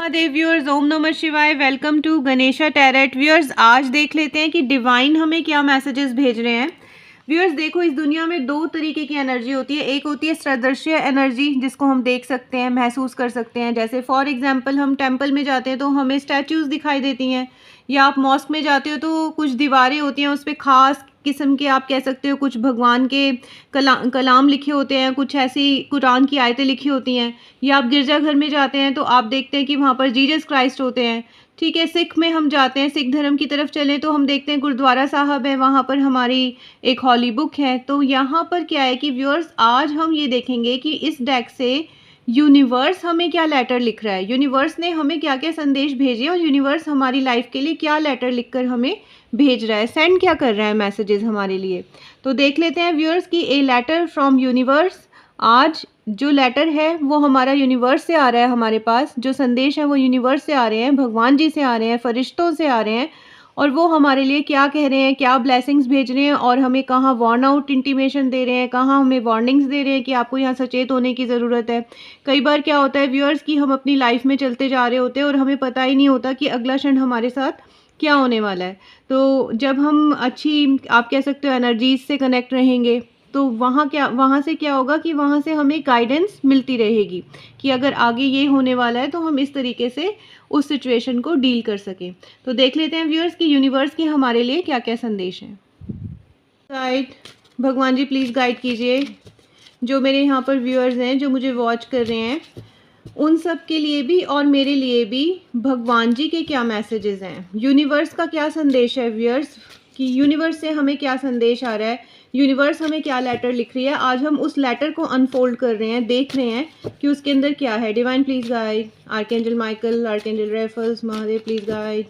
Mahadev viewers, ओम नमः शिवाय। Welcome to Ganesha Tarot viewers. आज देख लेते हैं कि डिवाइन हमें क्या मैसेजेस भेज रहे हैं। व्यूअर्स देखो, इस दुनिया में दो तरीके की एनर्जी होती है। एक होती है सदृश्य एनर्जी, जिसको हम देख सकते हैं, महसूस कर सकते हैं। जैसे फॉर एग्जांपल हम टेंपल में जाते हैं तो हमें स्टैचूज दिखाई देती हैं, या आप मॉस्क में जाते हो तो कुछ दीवारें होती हैं, उस पर खास किस्म के आप कह सकते हो कुछ भगवान के कलाम लिखे होते हैं, कुछ ऐसी कुरान की आयतें लिखी होती हैं। या आप गिरजाघर में जाते हैं तो आप देखते हैं कि वहाँ पर जीसस क्राइस्ट होते हैं। ठीक है, सिख में हम जाते हैं, सिख धर्म की तरफ चलें तो हम देखते हैं गुरुद्वारा साहब है, वहाँ पर हमारी एक हॉली बुक है। तो यहाँ पर क्या है कि व्यूअर्स, आज हम ये देखेंगे कि इस डेक से यूनिवर्स हमें क्या लेटर लिख रहा है, यूनिवर्स ने हमें क्या क्या संदेश भेजे और यूनिवर्स हमारी लाइफ के लिए क्या लेटर लिखकर हमें भेज रहा है, सेंड क्या कर रहा है मैसेजेस हमारे लिए। तो देख लेते हैं व्यूअर्स कि ए लेटर फ्रॉम यूनिवर्स। आज जो लेटर है वो हमारा यूनिवर्स से आ रहा है, हमारे पास जो संदेश है वो यूनिवर्स से आ रहे हैं, भगवान जी से आ रहे हैं, फरिश्तों से आ रहे हैं। और वो हमारे लिए क्या कह रहे हैं, क्या ब्लेसिंग्स भेज रहे हैं और हमें कहाँ वार्न आउट इंटीमेशन दे रहे हैं, कहाँ हमें वार्निंग्स दे रहे हैं कि आपको यहाँ सचेत होने की ज़रूरत है। कई बार क्या होता है व्यूअर्स कि हम अपनी लाइफ में चलते जा रहे होते हैं और हमें पता ही नहीं होता कि अगला क्षण हमारे साथ क्या होने वाला है। तो जब हम अच्छी आप कह सकते हो एनर्जीज से कनेक्ट रहेंगे तो वहाँ से क्या होगा कि वहाँ से हमें गाइडेंस मिलती रहेगी कि अगर आगे ये होने वाला है तो हम इस तरीके से उस सिचुएशन को डील कर सकें। तो देख लेते हैं व्यूअर्स कि यूनिवर्स के हमारे लिए क्या क्या संदेश हैं। गाइड भगवान जी प्लीज़ गाइड कीजिए जो मेरे यहाँ पर व्यूअर्स हैं, जो मुझे वॉच कर रहे हैं, उन सब के लिए भी और मेरे लिए भी भगवान जी के क्या मैसेजेस हैं, यूनिवर्स का क्या संदेश है व्यूअर्स, कि यूनिवर्स से हमें क्या संदेश आ रहा है, यूनिवर्स हमें क्या लेटर लिख रही है। आज हम उस लेटर को अनफोल्ड कर रहे हैं, देख रहे हैं कि उसके अंदर क्या है। Divine please guide, archangel Michael, archangel Raphael, Mahadev please guide.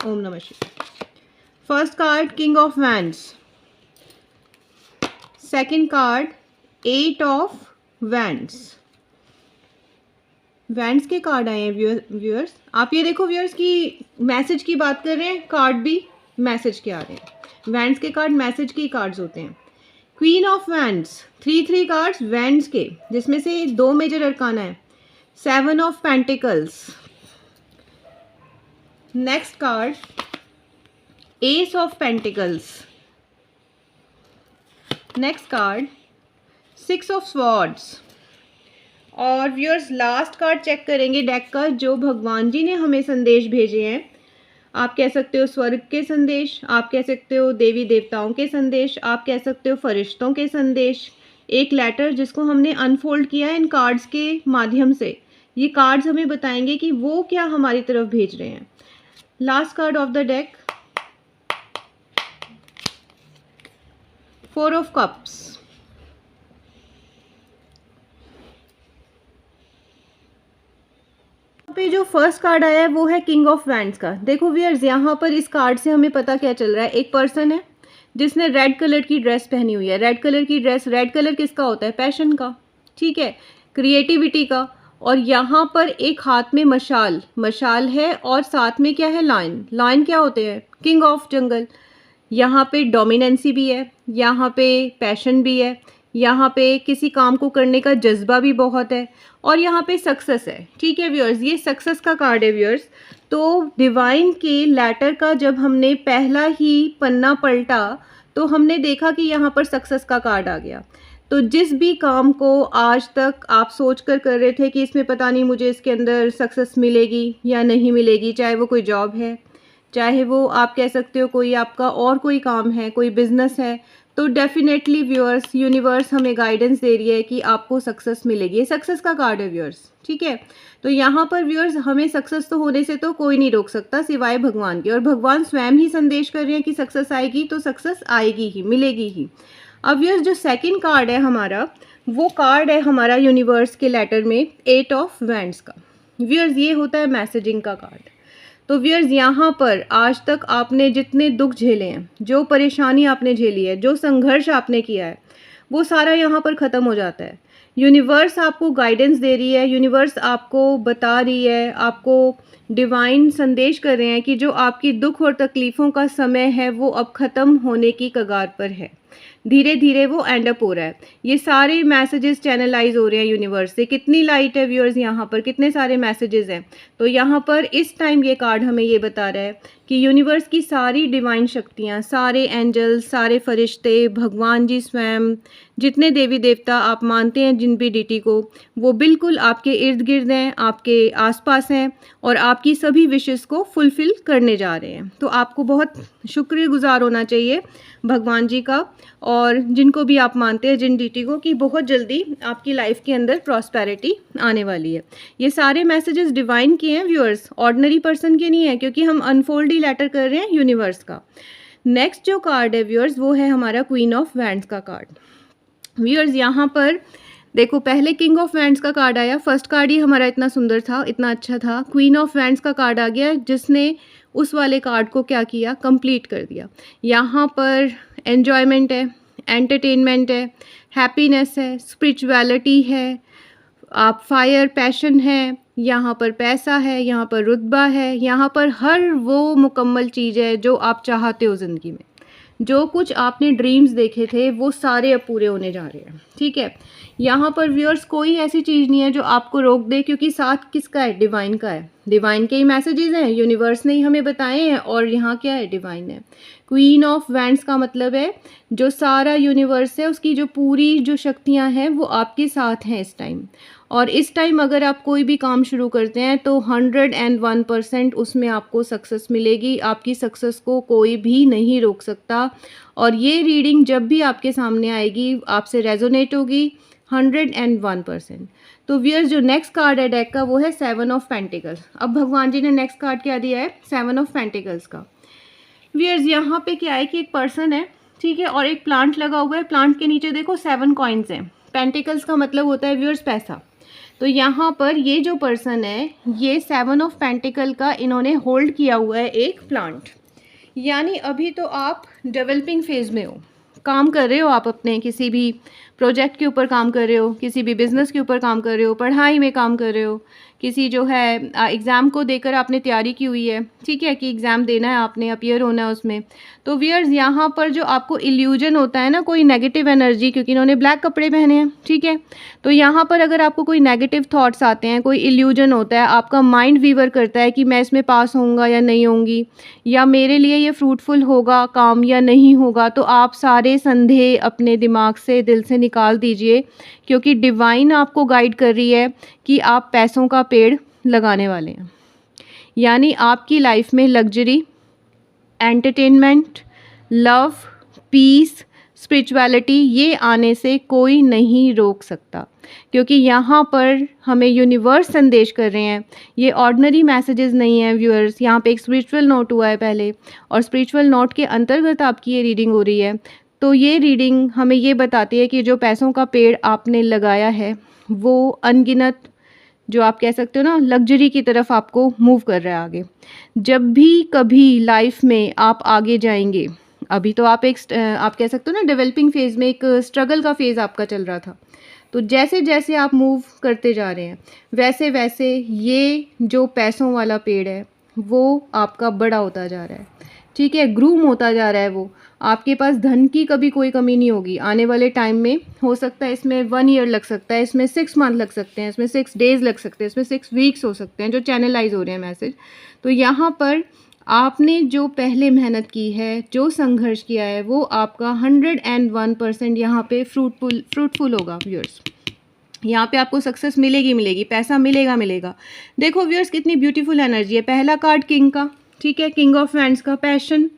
ओम नमः शिवाय। First card king of wands, second card eight of wands. Wands के कार्ड आए हैं व्यूअर्स। आप ये देखो व्यूअर्स कि मैसेज की बात कर रहे हैं, कार्ड भी मैसेज के आ रहे हैं। वैंड्स के कार्ड मैसेज के कार्ड्स होते हैं। Queen of wands, three cards wands के, जिसमें से दो मेजर अरकाना है। Seven of pentacles. Next card S of pentacles. Next card six of swords. और व्यूअर्स लास्ट कार्ड चेक करेंगे डेक का, जो भगवान जी ने हमें संदेश भेजे हैं। आप कह सकते हो स्वर्ग के संदेश, आप कह सकते हो देवी देवताओं के संदेश, आप कह सकते हो फरिश्तों के संदेश। एक लेटर जिसको हमने अनफोल्ड किया है इन कार्ड्स के माध्यम से। ये कार्ड्स हमें बताएंगे कि वो क्या हमारी तरफ भेज रहे हैं। Last card of the deck, four of cups. पे जो फर्स्ट कार्ड आया है वो है किंग ऑफ वैंड्स का। देखो व्यूअर्स, यहाँ पर इस कार्ड से हमें पता क्या चल रहा है। एक पर्सन है जिसने रेड कलर की ड्रेस पहनी हुई है। रेड कलर की ड्रेस, रेड कलर किसका होता है, पैशन का, ठीक है, क्रिएटिविटी का। और यहाँ पर एक हाथ में मशाल है और साथ में क्या है, लायन। लायन क्या होते हैं, किंग ऑफ जंगल। यहाँ पे डोमिनेंसी भी है, यहाँ पे पैशन भी है, यहाँ पे किसी काम को करने का जज्बा भी बहुत है, और यहाँ पे सक्सेस है। ठीक है व्यूअर्स, ये सक्सेस का कार्ड है व्यूअर्स। तो डिवाइन के लेटर का जब हमने पहला ही पन्ना पलटा तो हमने देखा कि यहाँ पर सक्सेस का कार्ड आ गया। तो जिस भी काम को आज तक आप सोच कर रहे थे कि इसमें पता नहीं मुझे इसके अंदर सक्सेस मिलेगी या नहीं मिलेगी, चाहे वो कोई जॉब है, चाहे वो आप कह सकते हो कोई आपका और कोई काम है, कोई बिजनेस है, तो डेफिनेटली व्यूअर्स यूनिवर्स हमें गाइडेंस दे रही है कि आपको सक्सेस मिलेगी। ये सक्सेस का कार्ड है व्यूअर्स, ठीक है। तो यहाँ पर व्यूअर्स हमें सक्सेस तो होने से तो कोई नहीं रोक सकता सिवाय भगवान के, और भगवान स्वयं ही संदेश कर रहे हैं कि सक्सेस आएगी तो सक्सेस आएगी ही, मिलेगी ही। अब व्यूअर्स जो सेकंड कार्ड है हमारा, वो कार्ड है हमारा यूनिवर्स के लेटर में एट ऑफ वैंड्स का। व्यूअर्स ये होता है मैसेजिंग का कार्ड। तो व्यूअर्स यहाँ पर आज तक आपने जितने दुख झेले हैं, जो परेशानी आपने झेली है, जो संघर्ष आपने किया है, वो सारा यहाँ पर ख़त्म हो जाता है। यूनिवर्स आपको गाइडेंस दे रही है, यूनिवर्स आपको बता रही है, आपको डिवाइन संदेश कर रहे हैं कि जो आपकी दुख और तकलीफ़ों का समय है वो अब ख़त्म होने की कगार पर है। धीरे धीरे वो एंड अप हो रहा है। ये सारे मैसेजेस चैनलाइज हो रहे हैं यूनिवर्स से। कितनी लाइट है व्यूअर्स, यहाँ पर कितने सारे मैसेजेस हैं। तो यहाँ पर इस टाइम ये कार्ड हमें ये बता रहा है कि यूनिवर्स की सारी डिवाइन शक्तियाँ, सारे एंजल्स, सारे फरिश्ते, भगवान जी स्वयं, जितने देवी देवता आप मानते हैं जिन भी डिटी को, वो बिल्कुल आपके इर्द गिर्द हैं, आपके आसपास हैं और आपकी सभी विशेस को फुलफ़िल करने जा रहे हैं। तो आपको बहुत शुक्रगुजार होना चाहिए भगवान जी का और जिनको भी आप मानते हैं जिन डिटी को, कि बहुत जल्दी आपकी लाइफ के अंदर प्रॉस्पेरिटी आने वाली है। ये सारे मैसेजेस डिवाइन के हैं व्यूअर्स, ऑर्डिनरी पर्सन के नहीं है, क्योंकि हम अनफोल्ड ही लेटर कर रहे हैं यूनिवर्स का। नेक्स्ट जो कार्ड है व्यूअर्स वो है हमारा क्वीन ऑफ वैंड्स का कार्ड। व्यूअर्स यहाँ पर देखो, पहले किंग ऑफ वैंड्स का कार्ड आया, फर्स्ट कार्ड ही हमारा इतना सुंदर था, इतना अच्छा था। क्वीन ऑफ वैंड्स का कार्ड आ गया जिसने उस वाले कार्ड को क्या किया, कंप्लीट कर दिया। यहाँ पर एन्जॉयमेंट है, एंटरटेनमेंट है, हैप्पीनेस है, स्पिरिचुअलिटी है, आप फायर पैशन है, यहाँ पर पैसा है, यहाँ पर रुतबा है, यहाँ पर हर वो मुकम्मल चीज़ है जो आप चाहते हो ज़िंदगी में। जो कुछ आपने ड्रीम्स देखे थे वो सारे अब पूरे होने जा रहे हैं, ठीक है। यहाँ पर व्यूअर्स कोई ऐसी चीज़ नहीं है जो आपको रोक दे, क्योंकि साथ किसका है, डिवाइन का है। डिवाइन के ही मैसेजेस हैं, यूनिवर्स ने ही हमें बताए हैं और यहाँ क्या है, डिवाइन है। क्वीन ऑफ वैंड्स का मतलब है जो सारा यूनिवर्स है उसकी जो पूरी जो शक्तियाँ हैं वो आपके साथ हैं इस टाइम। और इस टाइम अगर आप कोई भी काम शुरू करते हैं तो 101% उसमें आपको सक्सेस मिलेगी। आपकी सक्सेस को कोई भी नहीं रोक सकता। और ये रीडिंग जब भी आपके सामने आएगी आपसे रेजोनेट होगी 101%। तो व्यूअर्स जो नेक्स्ट कार्ड है डेक का वो है 7 ऑफ पेंटिकल्स। अब भगवान जी ने नेक्स्ट कार्ड क्या दिया है, 7 ऑफ पेंटिकल्स का। व्यूअर्स यहाँ पे क्या है कि एक पर्सन है, ठीक है, और एक प्लांट लगा हुआ है। प्लांट के नीचे देखो 7 कॉइन्स हैं। पेंटिकल्स का मतलब होता है व्यूअर्स पैसा। तो यहाँ पर ये जो पर्सन है ये 7 ऑफ पेंटिकल का इन्होंने होल्ड किया हुआ है एक प्लांट। यानी अभी तो आप डेवलपिंग फेज़ में हो, काम कर रहे हो, आप अपने किसी भी प्रोजेक्ट के ऊपर काम कर रहे हो, किसी भी बिज़नेस के ऊपर काम कर रहे हो, पढ़ाई में काम कर रहे हो, किसी जो है एग्ज़ाम को देकर आपने तैयारी की हुई है, ठीक है, कि एग्ज़ाम देना है आपने, अपीयर होना है उसमें। तो व्यूअर्स यहाँ पर जो आपको इल्यूजन होता है ना कोई नेगेटिव एनर्जी, क्योंकि इन्होंने ब्लैक कपड़े पहने हैं, ठीक है, तो यहाँ पर अगर आपको कोई नेगेटिव थॉट्स आते हैं, कोई इल्यूजन होता है, आपका माइंड वीवर करता है कि मैं इसमें पास होऊंगा या नहीं होंगी, या मेरे लिए ये फ्रूटफुल होगा काम या नहीं होगा, तो आप सारे संदेह अपने दिमाग से, दिल से निकाल दीजिए, क्योंकि डिवाइन आपको गाइड कर रही है कि आप पैसों का पेड़ लगाने वाले हैं। यानी आपकी लाइफ में luxury, entertainment, love, peace, spirituality ये आने से कोई नहीं रोक सकता, क्योंकि यहाँ पर हमें यूनिवर्स संदेश कर रहे हैं। ये ऑर्डिनरी मैसेजेस नहीं हैं व्यूअर्स, यहाँ पे एक स्पिरिचुअल नोट हुआ है पहले, और स्पिरिचुअल नोट के अंतर्गत आपकी ये रीडिंग हो रही है। तो ये रीडिंग हमें ये बताती है कि जो पैसों का पेड़ आपने लगाया है वो अनगिनत, जो आप कह सकते हो ना, लग्जरी की तरफ आपको मूव कर रहा है आगे। जब भी कभी लाइफ में आप आगे जाएंगे, अभी तो आप आप कह सकते हो ना डेवलपिंग फेज़ में, एक स्ट्रगल का फेज़ आपका चल रहा था, तो जैसे जैसे आप मूव करते जा रहे हैं वैसे वैसे ये जो पैसों वाला पेड़ है वो आपका बड़ा होता जा रहा है, ठीक है, ग्रूम होता जा रहा है। वो आपके पास धन की कभी कोई कमी नहीं होगी आने वाले टाइम में। हो सकता है इसमें 1 ईयर लग सकता है, इसमें 6 मंथ लग सकते हैं, इसमें 6 डेज़ लग सकते हैं, इसमें 6 वीक्स हो सकते हैं जो चैनलाइज हो रहे हैं मैसेज। तो यहाँ पर आपने जो पहले मेहनत की है, जो संघर्ष किया है, वो आपका 101% यहाँ पे फ्रूटफुल होगा व्यूअर्स। यहाँ पे आपको सक्सेस मिलेगी, पैसा मिलेगा। देखो व्यूअर्स कितनी ब्यूटीफुल एनर्जी है। पहला कार्ड किंग का, ठीक है, किंग ऑफ वैंड्स का, पैशन,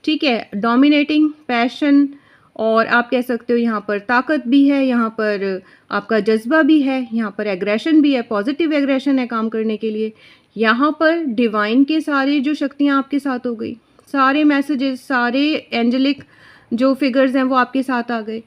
ठीक है, डोमिनेटिंग पैशन, और आप कह सकते हो यहाँ पर ताकत भी है, यहाँ पर आपका जज्बा भी है, यहाँ पर एग्रेशन भी है, पॉजिटिव एग्रेशन है काम करने के लिए। यहाँ पर डिवाइन के सारे जो शक्तियाँ आपके साथ हो गई, सारे मैसेजेस, सारे एंजेलिक जो फिगर्स हैं वो आपके साथ आ गए।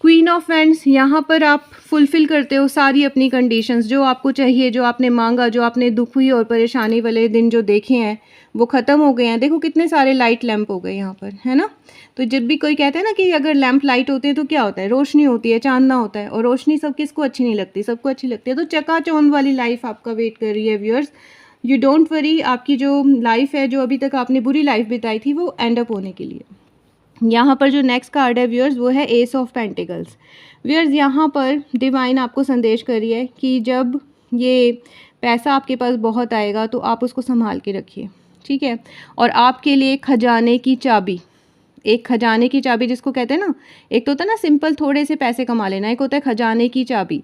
क्वीन ऑफ वैंड्स, यहाँ पर आप फुलफ़िल करते हो सारी अपनी कंडीशंस, जो आपको चाहिए, जो आपने मांगा, जो आपने दुख हुई और परेशानी वाले दिन जो देखे हैं वो ख़त्म हो गए हैं। देखो कितने सारे लाइट लैंप हो गए यहाँ पर, है ना। तो जब भी कोई कहता है ना कि अगर लैंप लाइट होते हैं तो क्या होता है, रोशनी होती है, चांदना होता है, और रोशनी सब किसको अच्छी नहीं लगती, सबको अच्छी लगती है। तो चकाचौंध वाली लाइफ आपका वेट कर रही है व्यूअर्स। यू डोंट वरी, आपकी जो लाइफ है, जो अभी तक आपने बुरी लाइफ बिताई थी, वो एंड अप होने के लिए। यहाँ पर जो नेक्स्ट कार्ड है व्यूअर्स वो है एस ऑफ पेंटिकल्स। व्यूअर्स यहाँ पर डिवाइन आपको संदेश कर रही है कि जब ये पैसा आपके पास बहुत आएगा तो आप उसको संभाल के रखिए, ठीक है। और आपके लिए खजाने की चाबी, एक खजाने की चाबी जिसको कहते हैं ना, एक तो होता है ना सिंपल थोड़े से पैसे कमा लेना, एक होता है खजाने की चाबी।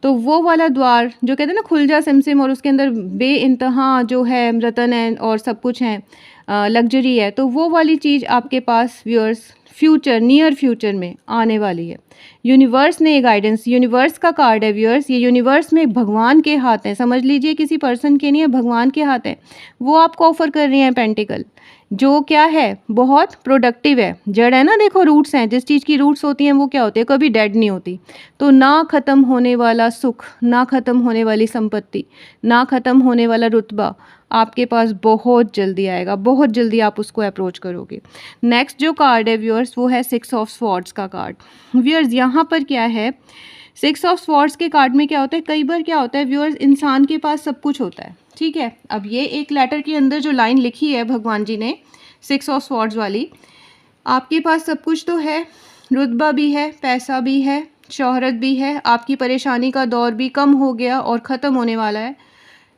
तो वो वाला द्वार जो कहते हैं ना खुल जा सिमसिम और उसके अंदर बे इंतहा जो है रतन है और सब कुछ है, लग्जरी है, तो वो वाली चीज़ आपके पास व्यूअर्स फ्यूचर नियर फ्यूचर में आने वाली है। यूनिवर्स ने ये गाइडेंस, यूनिवर्स का कार्ड है व्यूअर्स, ये यूनिवर्स में भगवान के हाथ हैं, समझ लीजिए किसी पर्सन के नहीं है, भगवान के हाथ है। वो आपको ऑफर कर रही हैं पेंटिकल, जो क्या है बहुत प्रोडक्टिव है। जड़ है ना, देखो रूट्स हैं, जिस चीज़ की रूट्स होती हैं वो क्या होती है, कभी डेड नहीं होती। तो ना ख़त्म होने वाला सुख, ना ख़त्म होने वाली संपत्ति, ना ख़त्म होने वाला रुतबा आपके पास बहुत जल्दी आएगा, बहुत जल्दी आप उसको अप्रोच करोगे। नेक्स्ट जो कार्ड है व्यूअर्स वो है 6 ऑफ स्वॉर्ड्स का कार्ड। व्यूअर्स यहाँ पर क्या है, 6 ऑफ स्वॉर्ड्स के कार्ड में क्या होता है, कई बार क्या होता है व्यूअर्स इंसान के पास सब कुछ होता है, ठीक है। अब ये एक लेटर के अंदर जो लाइन लिखी है भगवान जी ने 6 ऑफ स्वॉर्ड्स वाली, आपके पास सब कुछ तो है, रुतबा भी है, पैसा भी है, शोहरत भी है, आपकी परेशानी का दौर भी कम हो गया और ख़त्म होने वाला है।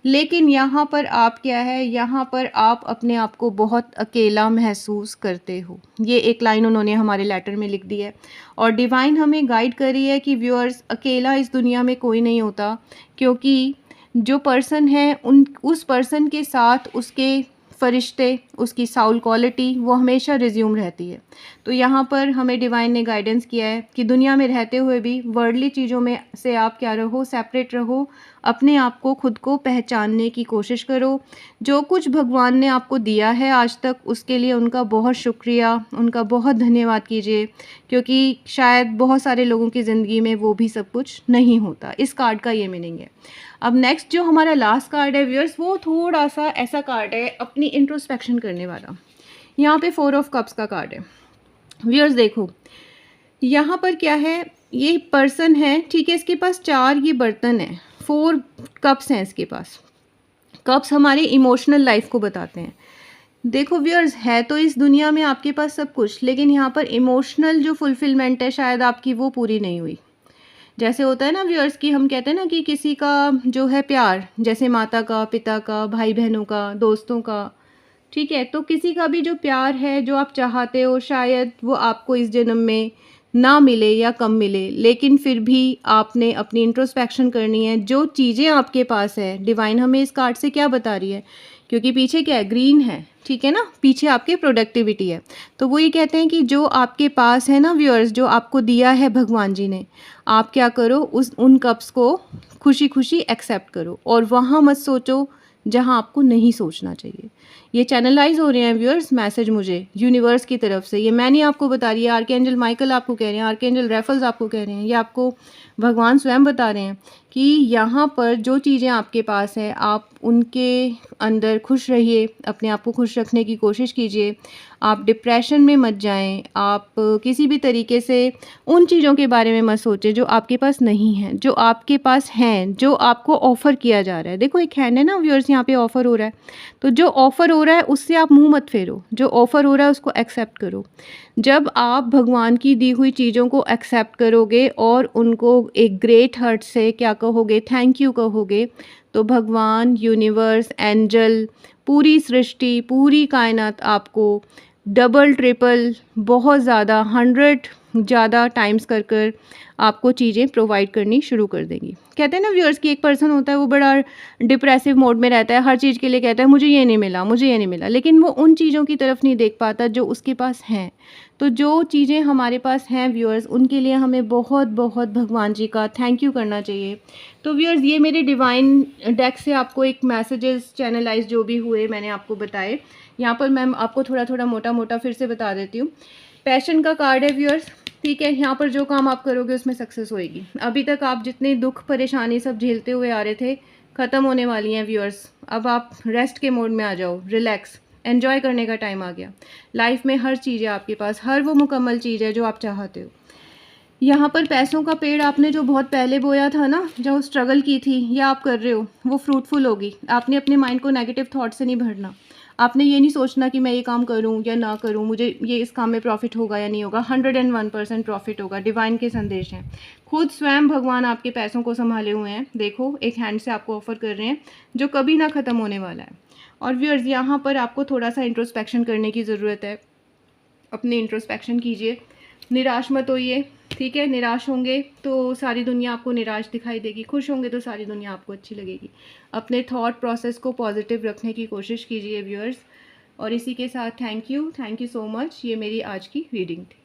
लेकिन यहाँ पर आप क्या है, यहाँ पर आप अपने आप को बहुत अकेला महसूस करते हो। ये एक लाइन उन्होंने हमारे लेटर में लिख दी है और डिवाइन हमें गाइड कर रही है कि व्यूअर्स अकेला इस दुनिया में कोई नहीं होता, क्योंकि जो पर्सन है उस पर्सन के साथ उसके फरिश्ते, उसकी साउल क्वालिटी वो हमेशा रिज्यूम रहती है। तो यहाँ पर हमें डिवाइन ने गाइडेंस किया है कि दुनिया में रहते हुए भी वर्ल्डली चीज़ों में से आप क्या रहो, सेपरेट रहो, अपने आप को खुद को पहचानने की कोशिश करो। जो कुछ भगवान ने आपको दिया है आज तक उसके लिए उनका बहुत शुक्रिया, उनका बहुत धन्यवाद कीजिए, क्योंकि शायद बहुत सारे लोगों की ज़िंदगी में वो भी सब कुछ नहीं होता। इस कार्ड का ये मीनिंग है। अब नेक्स्ट जो हमारा लास्ट कार्ड है व्यूअर्स वो थोड़ा सा ऐसा कार्ड है अपनी इंट्रोस्पेक्शन करने वाला। यहाँ पे 4 ऑफ कप्स का कार्ड है। व्यूअर्स देखो यहाँ पर क्या है, ये पर्सन है, ठीक है, इसके पास 4 ये बर्तन है, 4 कप्स हैं इसके पास। कप्स हमारे इमोशनल लाइफ को बताते हैं। देखो व्यूअर्स है तो इस दुनिया में आपके पास सब कुछ, लेकिन यहाँ पर इमोशनल जो फुलफिलमेंट है शायद आपकी वो पूरी नहीं हुई। जैसे होता है ना व्यूअर्स कि हम कहते हैं ना कि किसी का जो है प्यार, जैसे माता का, पिता का, भाई बहनों का, दोस्तों का, ठीक है, तो किसी का भी जो प्यार है जो आप चाहते हो शायद वो आपको इस जन्म में ना मिले या कम मिले, लेकिन फिर भी आपने अपनी इंट्रोस्पेक्शन करनी है। जो चीज़ें आपके पास है, डिवाइन हमें इस कार्ड से क्या बता रही है, क्योंकि पीछे क्या है, ग्रीन है, ठीक है ना, पीछे आपके प्रोडक्टिविटी है। तो वो ये कहते हैं कि जो आपके पास है ना व्यूअर्स, जो आपको दिया है भगवान जी ने, आप क्या करो उन कप्स को खुशी खुशी एक्सेप्ट करो और वहाँ मत सोचो जहाँ आपको नहीं सोचना चाहिए। ये चैनलाइज हो रहे हैं व्यूअर्स मैसेज मुझे यूनिवर्स की तरफ से, ये मैं नहीं आपको बता रही है, आर्कएंजल माइकल आपको कह रहे हैं, आर्कएंजल रैफल्स आपको कह रहे हैं, ये आपको भगवान स्वयं बता रहे हैं कि यहाँ पर जो चीज़ें आपके पास हैं आप उनके अंदर खुश रहिए, अपने आप को खुश रखने की कोशिश कीजिए। आप डिप्रेशन में मत जाएं, आप किसी भी तरीके से उन चीज़ों के बारे में मत सोचें जो आपके पास नहीं हैं, जो आपके पास हैं, जो आपको ऑफ़र किया जा रहा है। देखो एक हैंड है ना व्यूअर्स, यहाँ पे ऑफ़र हो रहा है, तो जो ऑफ़र हो रहा है उससे आप मुंह मत फेरो, जो ऑफ़र हो रहा है उसको एक्सेप्ट करो। जब आप भगवान की दी हुई चीज़ों को एक्सेप्ट करोगे और उनको एक ग्रेट हार्ट से क्या कहोगे, थैंक यू कहोगे, तो भगवान, यूनिवर्स, एंजल, पूरी सृष्टि, पूरी कायनात आपको डबल ट्रिपल बहुत ज़्यादा 100 ज़्यादा टाइम्स कर आपको चीज़ें प्रोवाइड करनी शुरू कर देंगी। कहते हैं ना व्यूअर्स कि एक पर्सन होता है वो बड़ा डिप्रेसिव मोड में रहता है, हर चीज़ के लिए कहता है मुझे ये नहीं मिला, मुझे ये नहीं मिला, लेकिन वो उन चीज़ों की तरफ नहीं देख पाता जो उसके पास हैं। तो जो चीज़ें हमारे पास हैं व्यूअर्स, उनके लिए हमें बहुत बहुत भगवान जी का थैंक यू करना चाहिए। तो व्यूअर्स ये मेरे डिवाइन डेक से आपको एक मैसेजेस चैनलाइज जो भी हुए मैंने आपको बताए। यहाँ पर मैं आपको थोड़ा थोड़ा मोटा मोटा फिर से बता देती हूँ। पैशन का कार्ड है व्यूअर्स, ठीक है, यहाँ पर जो काम आप करोगे उसमें सक्सेस होएगी। अभी तक आप जितने दुख परेशानी सब झेलते हुए आ रहे थे ख़त्म होने वाली हैं व्यूअर्स। अब आप रेस्ट के मोड में आ जाओ, रिलैक्स, एन्जॉय करने का टाइम आ गया। लाइफ में हर चीज़ है आपके पास, हर वो मुकम्मल चीज़ है जो आप चाहते हो। यहाँ पर पैसों का पेड़ आपने जो बहुत पहले बोया था ना, जो स्ट्रगल की थी या आप कर रहे हो, वो फ्रूटफुल होगी। आपने अपने माइंड को नेगेटिव थॉट से नहीं भरना, आपने ये नहीं सोचना कि मैं ये काम करूँ या ना करूँ, मुझे ये इस काम में प्रॉफिट होगा या नहीं होगा। 101% प्रॉफिट होगा। डिवाइन के संदेश हैं। खुद स्वयं भगवान आपके पैसों को संभाले हुए हैं। देखो एक हैंड से आपको ऑफर कर रहे हैं जो कभी ना ख़त्म होने वाला है। और व्यूअर्स यहाँ पर आपको थोड़ा सा इंट्रोस्पेक्शन करने की ज़रूरत है। अपनी इंट्रोस्पेक्शन कीजिए, निराश मत होइए, ठीक है। निराश होंगे तो सारी दुनिया आपको निराश दिखाई देगी, खुश होंगे तो सारी दुनिया आपको अच्छी लगेगी। अपने थॉट प्रोसेस को पॉजिटिव रखने की कोशिश कीजिए व्यूअर्स। और इसी के साथ थैंक यू सो मच। ये मेरी आज की रीडिंग थी।